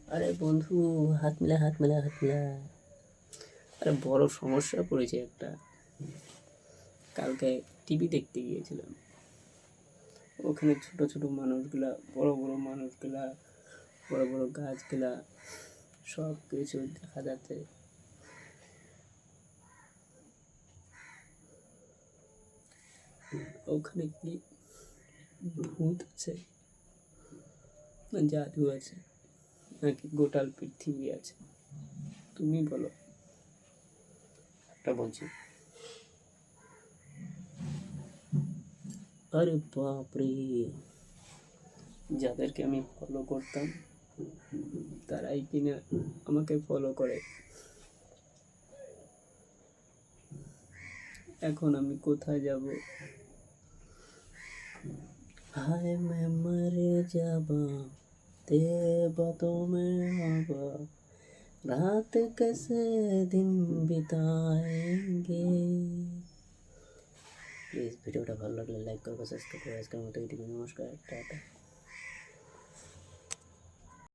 আরে বন্ধু, হাত মিলা হাত মিলা হাত মিলা। আরে বড় সমস্যা পড়েছে একটা। কালকে টিভি দেখতে গিয়েছিলাম, ওখানে ছোট ছোট মানুষগুলা, বড় বড় মানুষগুলা, বড় বড় গাছগুলা, সব কিছু দেখা যাচ্ছে। ওখানে কি ভূত আছে না জাদু আছে, নাকি গোটাল পৃথিবী আছে? তুমি বলো, একটা বলছি। আরে বাপরে, যাদেরকে আমি ফলো করতাম তারাই কিনা আমাকে ফলো করে। এখন আমি কোথায় যাব? हाय मैं मर जाबा, तेरे बातों में आबा, रात कैसे दिन बिताएंगे। প্লিজ ভিডিওটা ভালো লাগলে লাইক করবে, সাবস্ক্রাইব করবে। আজকের মতো এটুকু, নমস্কার, টাটা।